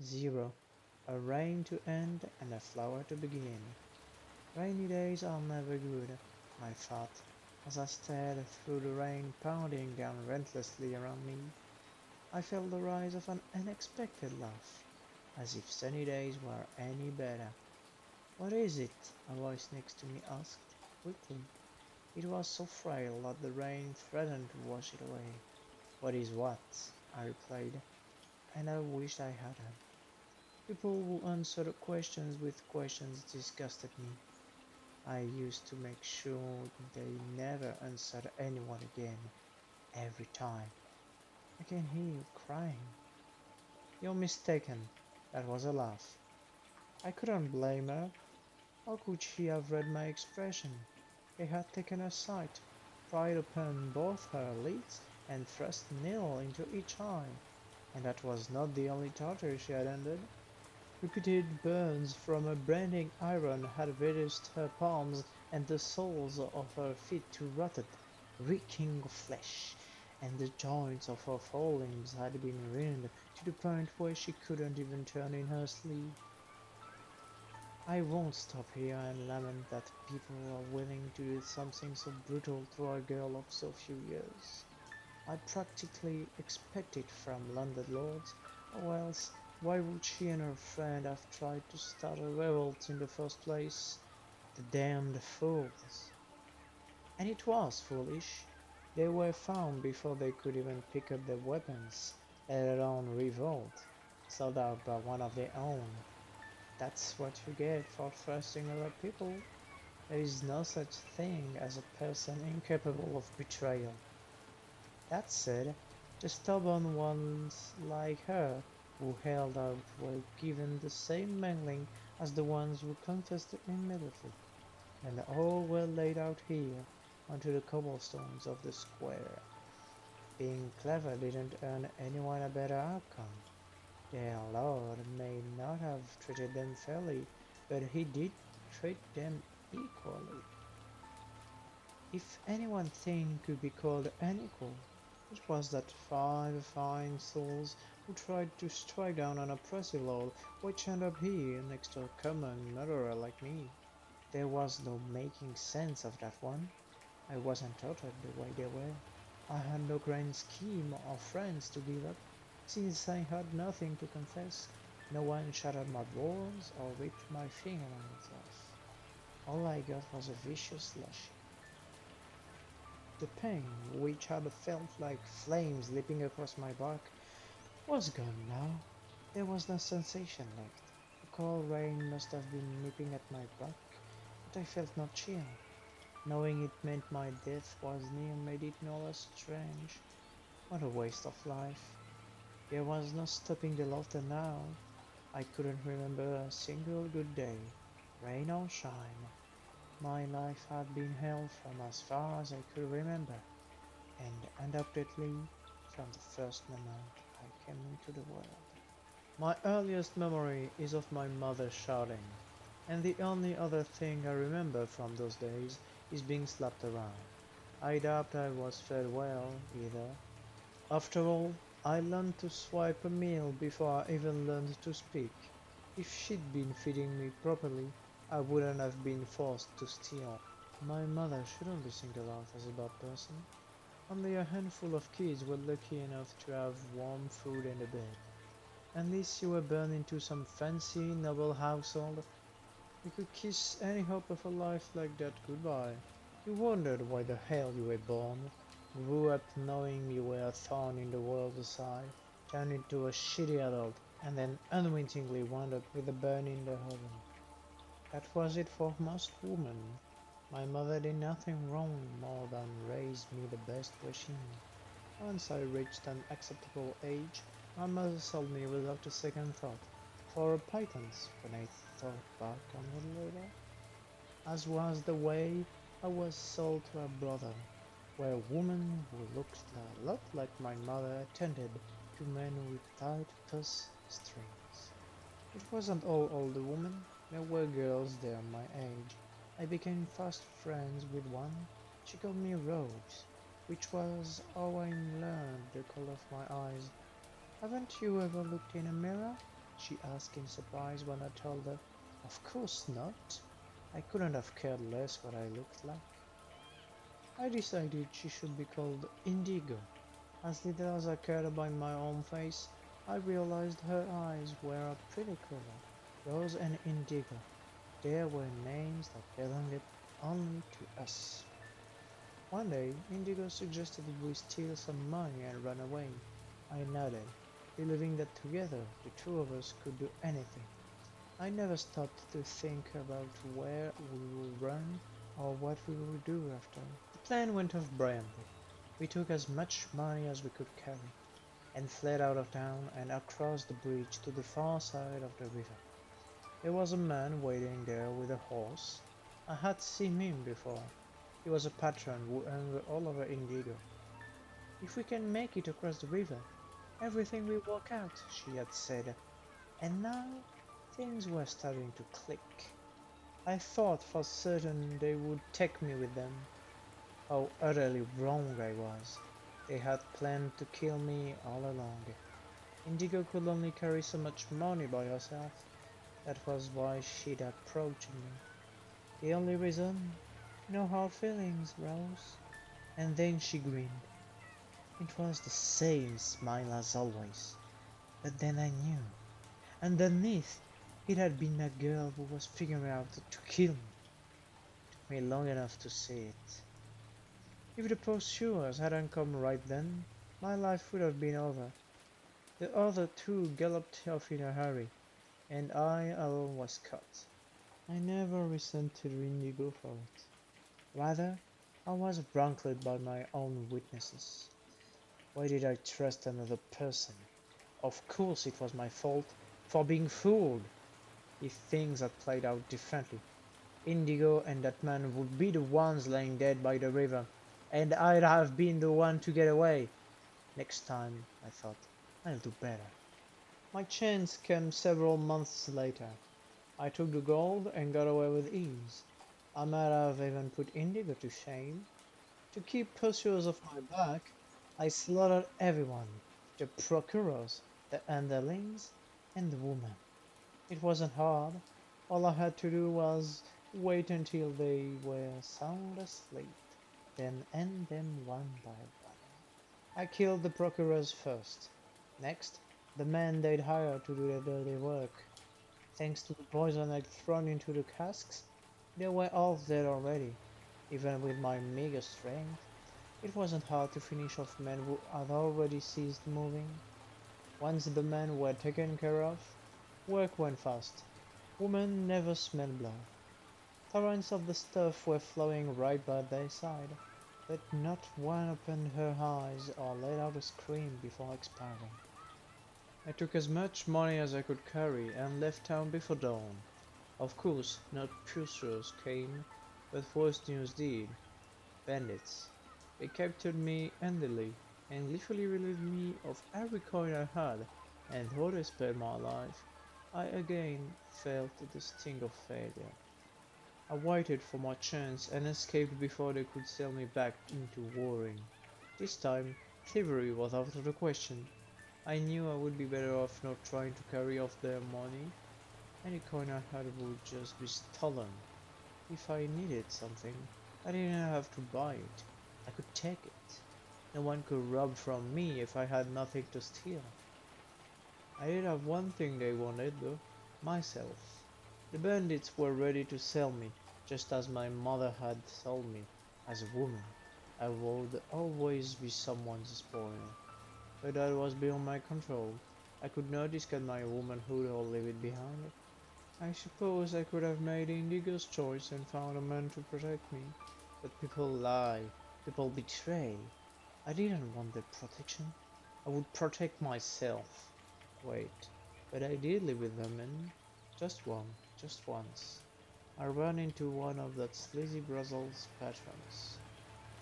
0. A rain to end and a flower to begin. Rainy days are never good, I thought, as I stared through the rain pounding down relentlessly around me. I felt the rise of an unexpected laugh, as if sunny days were any better. "What is it?" a voice next to me asked, quickly. It was so frail that the rain threatened to wash it away. "What is what?" I replied, and I wished I hadn't. People who answered questions with questions disgusted me. I used to make sure they never answered anyone again, every time. "I can hear you crying." "You're mistaken." That was a laugh. I couldn't blame her. How could she have read my expression? They had taken her sight, pried upon both her lids, and thrust a needle into each eye. And that was not the only torture she had endured. Repeated burns from a branding iron had reduced her palms and the soles of her feet to rotted, reeking flesh, and the joints of her forelimbs had been ruined to the point where she couldn't even turn in her sleep. I won't stop here and lament that people are willing to do something so brutal to a girl of so few years. I practically expect it from landlords, or else why would she and her friend have tried to start a revolt in the first place? The damned fools! And it was foolish. They were found before they could even pick up their weapons, let alone revolt, sold out by one of their own. That's what you get for trusting other people. There is no such thing as a person incapable of betrayal. That said, the stubborn ones like her who held out were given the same mangling as the ones who confessed immediately, and all were laid out here onto the cobblestones of the square. Being clever didn't earn anyone a better outcome. Their lord may not have treated them fairly, but he did treat them equally. If any one thing could be called unequal, it was that five fine souls who tried to strike down an oppressive lord would end up here next to a common murderer like me. There was no making sense of that one. I wasn't tortured the way they were. I had no grand scheme or friends to give up, since I had nothing to confess. No one shattered my bones or ripped my fingernails off. All I got was a vicious lashing. The pain, which had felt like flames leaping across my back, was gone now. There was no sensation left. The cold rain must have been nipping at my back, but I felt no chill. Knowing it meant my death was near made it no less strange. What a waste of life. There was no stopping the laughter now. I couldn't remember a single good day, rain or shine. My life had been hell from as far as I could remember, and undoubtedly from the first moment I came into the world. My earliest memory is of my mother shouting, and the only other thing I remember from those days is being slapped around. I doubt I was fed well, either. After all, I learned to swipe a meal before I even learned to speak. If she'd been feeding me properly, I wouldn't have been forced to steal. My mother shouldn't be singled out as a bad person. Only a handful of kids were lucky enough to have warm food and a bed. Unless you were born into some fancy, noble household, you could kiss any hope of a life like that goodbye. You wondered why the hell you were born, grew up knowing you were a thorn in the world's side, turned into a shitty adult, and then unwittingly wound up with a burn in the oven. That was it for most women. My mother did nothing wrong more than raise me the best way she knew. Once I reached an acceptable age, my mother sold me without a second thought, for a pittance when I thought back on it later, as was the way I was sold to a brother, where a woman who looked a lot like my mother attended to men with tight purse strings. It wasn't all older women, there were girls there my age. I became fast friends with one. She called me Rose, which was how I learned the color of my eyes. Haven't you ever looked in a mirror? she asked in surprise when I told her, "Of course not." I couldn't have cared less what I looked like. I decided she should be called Indigo. As little as I cared about my own face, I realized her eyes were a pretty color, rose and indigo. There were names that belonged only to us. One day, Indigo suggested we steal some money and run away. I nodded, believing that together the two of us could do anything. I never stopped to think about where we would run or what we would do after. The plan went off brilliantly. We took as much money as we could carry, and fled out of town and across the bridge to the far side of the river. There was a man waiting there with a horse. I had seen him before. He was a patron who hung all over Indigo. "If we can make it across the river, everything will work out," she had said. And now things were starting to click. I thought for certain they would take me with them. How utterly wrong I was. They had planned to kill me all along. Indigo could only carry so much money by herself. That was why she'd approached me. The only reason? No hard feelings, Rose. And then she grinned. It was the same smile as always. But then I knew. Underneath, it had been a girl who was figuring out to kill me. It took me long enough to see it. If the pursuers hadn't come right then, my life would have been over. The other two galloped off in a hurry, and I alone was caught. I never resented Indigo for it. Rather, I was ranked by my own weaknesses. Why did I trust another person? Of course it was my fault for being fooled. If things had played out differently, Indigo and that man would be the ones lying dead by the river, and I'd have been the one to get away. Next time, I thought, I'll do better. My chance came several months later. I took the gold and got away with ease. I might have even put Indigo to shame. To keep pursuers off my back, I slaughtered everyone, the procurers, the underlings, and the woman. It wasn't hard. All I had to do was wait until they were sound asleep, then end them one by one. I killed the procurers first. Next, the men they'd hired to do their dirty work. Thanks to the poison I'd thrown into the casks, they were all dead already. Even with my meager strength, it wasn't hard to finish off men who had already ceased moving. Once the men were taken care of, work went fast. Women never smelled blood. Torrents of the stuff were flowing right by their side, but not one opened her eyes or let out a scream before expiring. I took as much money as I could carry and left town before dawn. Of course, no pursuers came, but worse news did. Bandits. They captured me handily and literally relieved me of every coin I had, and though they spared my life, I again felt the sting of failure. I waited for my chance and escaped before they could sell me back into warring. This time, thievery was out of the question. I knew I would be better off not trying to carry off their money. Any coin I had would just be stolen. If I needed something, I didn't have to buy it. I could take it. No one could rob from me if I had nothing to steal. I did have one thing they wanted, though: myself. The bandits were ready to sell me, just as my mother had sold me. As a woman, I would always be someone's spoil. But that was beyond my control. I could not discard my womanhood or leave it behind. I suppose I could have made Indigo's choice and found a man to protect me. But people lie, people betray. I didn't want their protection. I would protect myself. Wait, but I did live with them, and just once. I ran into one of that sleazy Brussels patrons.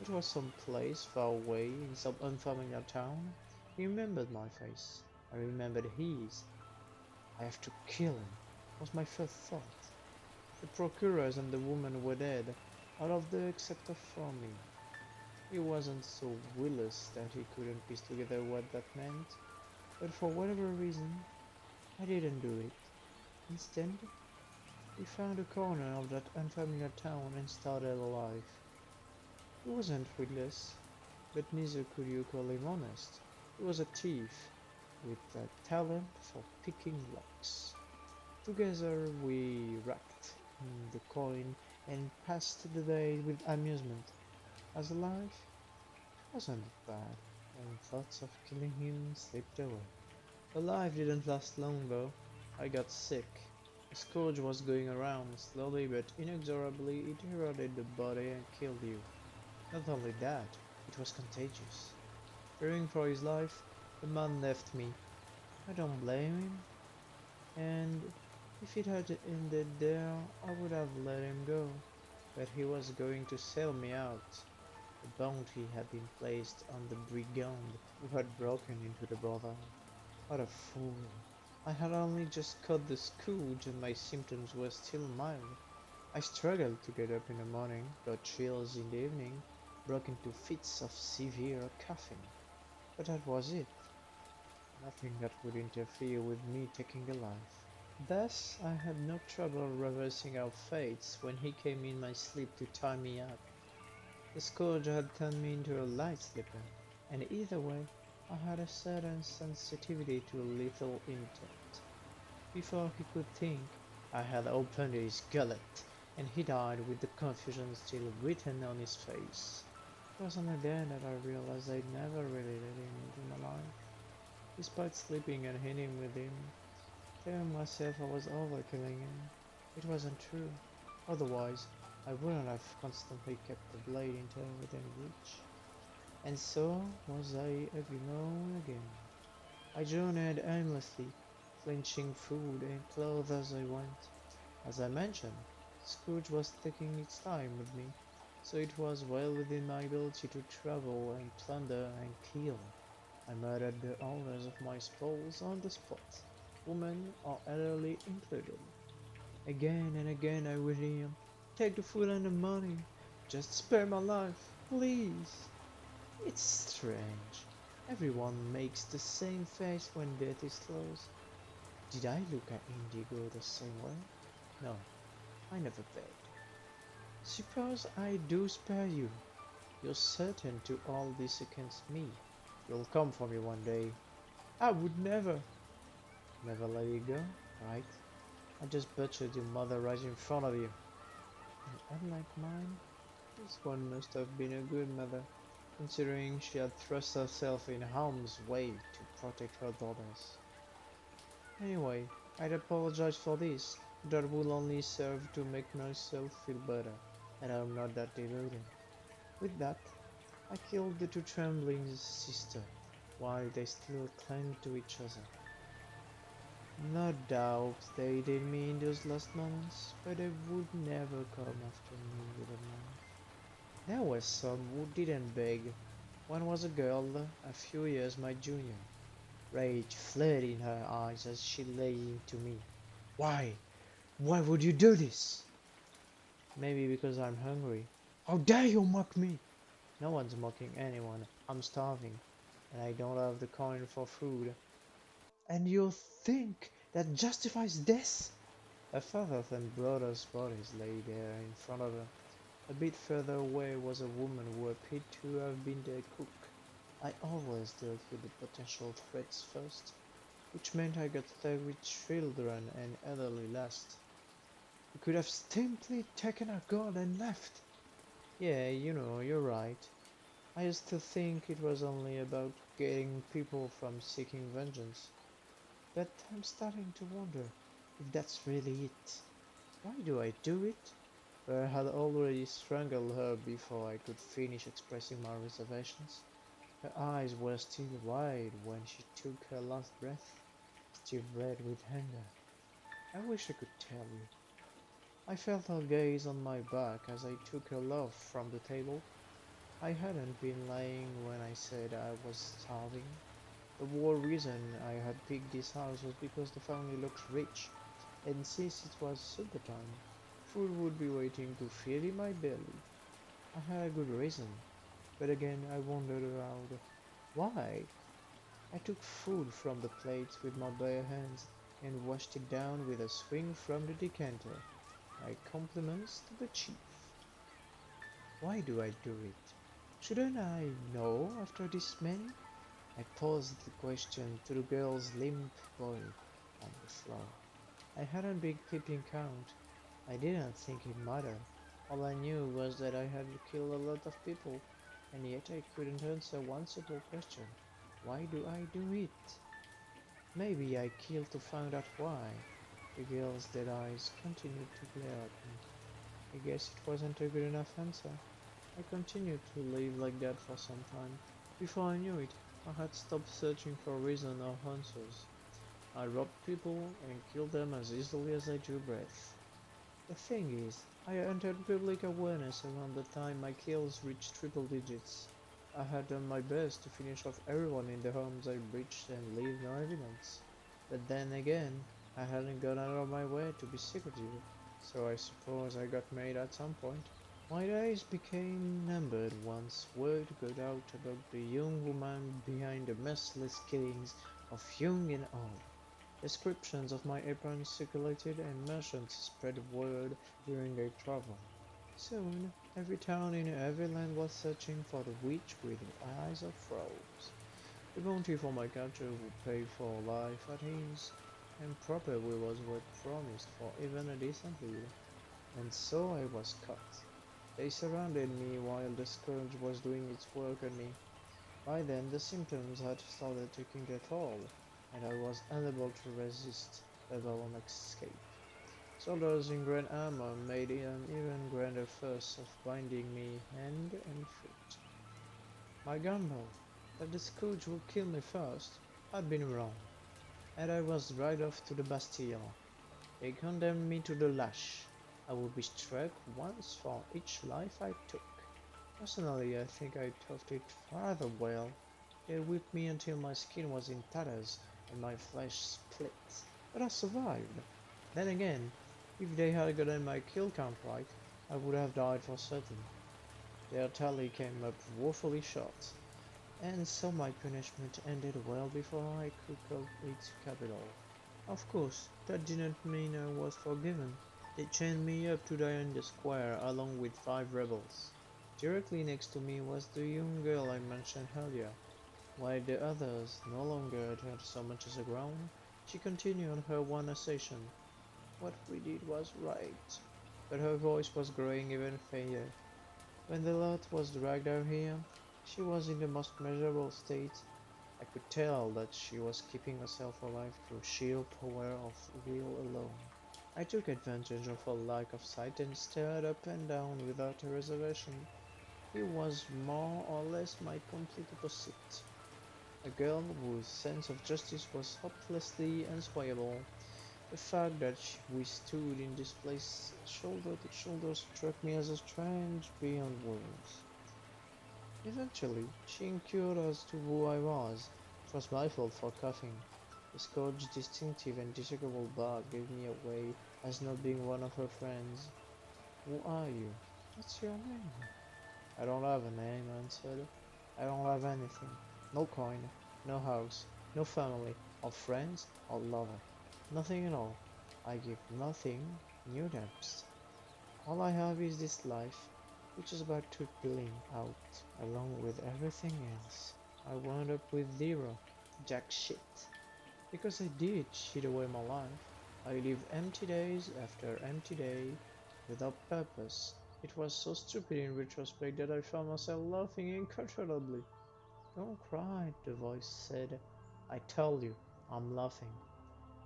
It was some place far away in some unfamiliar town. He remembered my face. I remembered his. I have to kill him, was my first thought. The procurers and the woman were dead, all of them except for me. He wasn't so willless that he couldn't piece together what that meant, but for whatever reason, I didn't do it. Instead, we found a corner of that unfamiliar town and started a life. He wasn't ruthless, but neither could you call him honest. He was a thief, with a talent for picking locks. Together we racked in the coin and passed the day with amusement. As a life, it wasn't bad, and thoughts of killing him slipped away. The life didn't last long though. I got sick. The scourge was going around, slowly but inexorably it eroded the body and killed you. Not only that, it was contagious. Fearing for his life, the man left me. I don't blame him, and if it had ended there, I would have let him go. But he was going to sell me out. The bounty had been placed on the brigand who had broken into the brothel. What a fool! I had only just caught the scourge and my symptoms were still mild. I struggled to get up in the morning, got chills in the evening, broke into fits of severe coughing. But that was it. Nothing that would interfere with me taking a life. Thus, I had no trouble reversing our fates when he came in my sleep to tie me up. The scourge had turned me into a light sleeper, and either way, I had a certain sensitivity to lethal intent. Before he could think, I had opened his gullet, and he died with the confusion still written on his face. It was only then that I realized I'd never really let him into my life. Despite sleeping and eating with him, telling myself I was overkilling him, it wasn't true. Otherwise, I wouldn't have constantly kept the blade until within reach. And so was I again. I journeyed aimlessly, flinching food and clothes as I went. As I mentioned, Scrooge was taking its time with me, so it was well within my ability to travel and plunder and kill. I murdered the owners of my spoils on the spot, women or elderly included. Again and again I would hear, "Take the food and the money. Just spare my life, please." It's strange. Everyone makes the same face when death is close. Did I look at Indigo the same way? No, I never begged. Suppose I do spare you. You're certain to all this against me. You'll come for me one day. I would never. Never let you go, right? I just butchered your mother right in front of you. And unlike mine, this one must have been a good mother, considering she had thrust herself in harm's way to protect her daughters. Anyway, I'd apologize for this. That will only serve to make myself feel better, and I'm not that deluded. With that, I killed the two trembling sisters, while they still clung to each other. No doubt they did me in those last moments, but they would never come after me with a knife. There were some who didn't beg. One was a girl, a few years my junior. Rage flared in her eyes as she lay into me. Why? Why would you do this? Maybe because I'm hungry. How dare you mock me? No one's mocking anyone. I'm starving, and I don't have the coin for food. And you think that justifies this? Her father's and brother's bodies lay there in front of her. A bit further away was a woman who appeared to have been their cook. I always dealt with the potential threats first, which meant I got stuck with children and elderly last. You could have simply taken our gun and left. Yeah, you're right. I used to think it was only about getting people from seeking vengeance. But I'm starting to wonder if that's really it. Why do I do it? But I had already strangled her before I could finish expressing my reservations. Her eyes were still wide when she took her last breath, still red with anger. I wish I could tell you. I felt her gaze on my back as I took her loaf from the table. I hadn't been lying when I said I was starving. The whole reason I had picked this house was because the family looked rich, and since it was supper time, food would be waiting to fill in my belly. I had a good reason, but again I wondered aloud, why? I took food from the plates with my bare hands, and washed it down with a swing from the decanter. My compliments to the chief. Why do I do it? Shouldn't I know after this many? I posed the question to the girl's limp body on the floor. I hadn't been keeping count. I didn't think it mattered. All I knew was that I had killed a lot of people, and yet I couldn't answer one simple question. Why do I do it? Maybe I killed to find out why. The girl's dead eyes continued to glare at me. I guess it wasn't a good enough answer. I continued to live like that for some time. Before I knew it, I had stopped searching for reason or answers. I robbed people and killed them as easily as I drew breath. The thing is, I entered public awareness around the time my kills reached triple digits. I had done my best to finish off everyone in the homes I breached and leave no evidence. But then again, I hadn't gone out of my way to be secretive, so I suppose I got made at some point. My days became numbered once word got out about the young woman behind the merciless killings of young and old. Descriptions of my appearance circulated and merchants spread word during their travel. Soon, every town in every land was searching for the witch with the eyes of frogs. The bounty for my capture would pay for life at ease, and probably was what promised for even a decent lead. And so I was caught. They surrounded me while the scourge was doing its work on me. By then the symptoms had started taking their toll, and I was unable to resist, let alone escape. Soldiers in grand armor made an even grander fuss of binding me hand and foot. My gamble, that the scourge would kill me first, had been wrong, and I was dragged off to the Bastille. They condemned me to the lash. I would be struck once for each life I took. Personally, I think I toughed it rather well. They whipped me until my skin was in tatters and my flesh split, but I survived. Then again, if they had gotten my kill count right, I would have died for certain. Their tally came up woefully short, and so my punishment ended well before I could call its capital. Of course, that didn't mean I was forgiven. They chained me up to die in the square along with 5 rebels. Directly next to me was the young girl I mentioned earlier. While the others no longer adhered so much as a groan, she continued her one assertion. What we did was right. But her voice was growing even fainter. When the lot was dragged out here, she was in the most miserable state. I could tell that she was keeping herself alive through sheer power of will alone. I took advantage of her lack of sight and stared up and down without a reservation. He was more or less my complete opposite. A girl whose sense of justice was hopelessly unswayable. The fact that we stood in this place shoulder to shoulder struck me as a strange beyond words. Eventually, she inquired as to who I was. It was my fault for coughing. The scourge's distinctive and disagreeable bark gave me away as not being one of her friends. Who are you? What's your name? I don't have a name, I answered. I don't have anything. No coin, no house, no family, or friends, or lover. Nothing at all. I give nothing, new depths. All I have is this life, which is about to billing out, along with everything else. I wound up with zero, jack shit. Because I did shit away my life. I live empty days after empty day, without purpose. It was so stupid in retrospect that I found myself laughing uncontrollably. Don't cry, the voice said. I tell you, I'm laughing.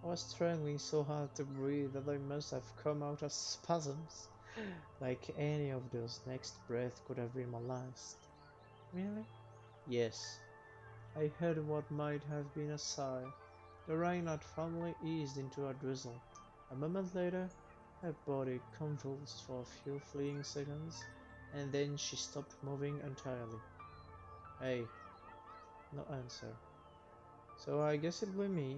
I was struggling so hard to breathe that I must have come out as spasms, like any of those next breaths could have been my last. Really? Yes. I heard what might have been a sigh. The rain had finally eased into a drizzle. A moment later, her body convulsed for a few fleeting seconds, and then she stopped moving entirely. Hey, no answer. So I guess it'll be me.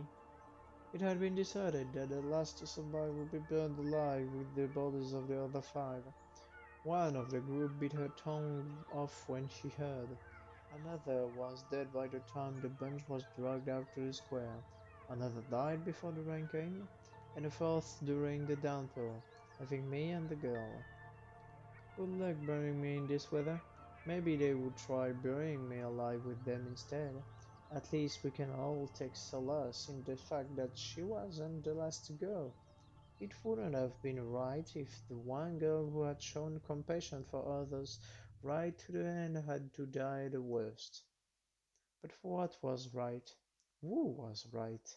It had been decided that the last to survive would be burned alive with the bodies of the other 5. One of the group bit her tongue off when she heard. Another was dead by the time the bunch was dragged out to the square. Another died before the rain came, and a fourth during the downpour, leaving me and the girl. Good luck burying me in this weather. Maybe they would try burying me alive with them instead. At least we can all take solace in the fact that she wasn't the last to go. It wouldn't have been right if the one girl who had shown compassion for others right to the end had to die the worst. But what was right? Who was right?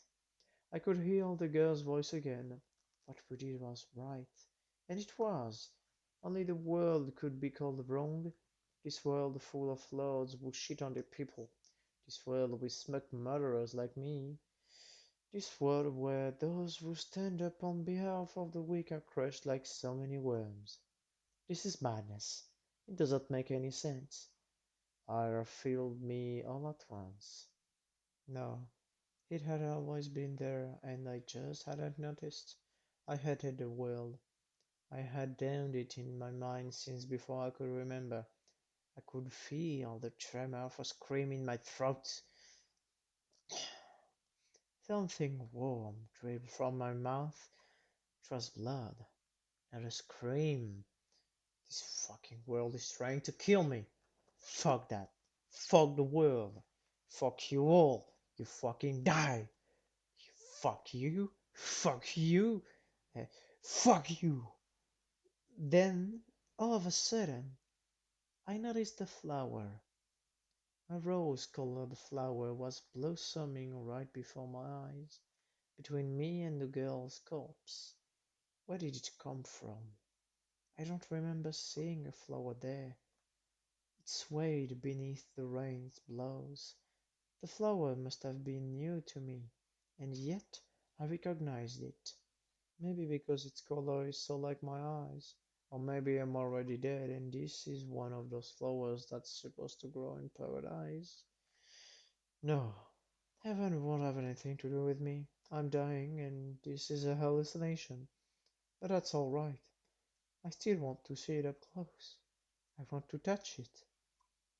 I could hear the girl's voice again. What we did was right. And it was. Only the world could be called wrong. This world full of lords who shit on their people. This world with smug murderers like me. This world where those who stand up on behalf of the weak are crushed like so many worms. This is madness. It doesn't make any sense. Ira filled me all at once. No, it had always been there, and I just hadn't noticed. I hated the world. I had damned it in my mind since before I could remember. I could feel the tremor of a scream in my throat. Something warm dripped from my mouth. It was blood, not a scream. This fucking world is trying to kill me. Fuck that. Fuck the world. Fuck you all. You fucking die. Fuck you. Fuck you. eh, Fuck you. Then, all of a sudden, I noticed the flower. A rose-colored flower was blossoming right before my eyes, between me and the girl's corpse. Where did it come from? I don't remember seeing a flower there. It swayed beneath the rain's blows. The flower must have been new to me, and yet I recognized it. Maybe because its color is so like my eyes. Or maybe I'm already dead and this is one of those flowers that's supposed to grow in paradise. No, heaven won't have anything to do with me. I'm dying and this is a hallucination. But that's alright. I still want to see it up close. I want to touch it.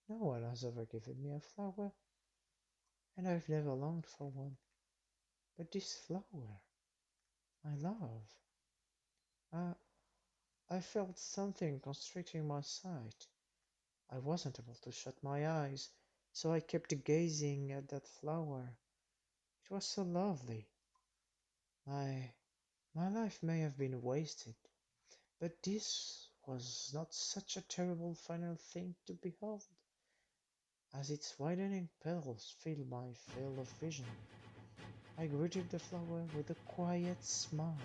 No one has ever given me a flower, and I've never longed for one. But this flower, I love. I, I felt something constricting my sight. I wasn't able to shut my eyes, so I kept gazing at that flower. It was so lovely. My my life may have been wasted, but this was not such a terrible final thing to behold, as its widening petals filled my field of vision. I greeted the flower with a quiet smile.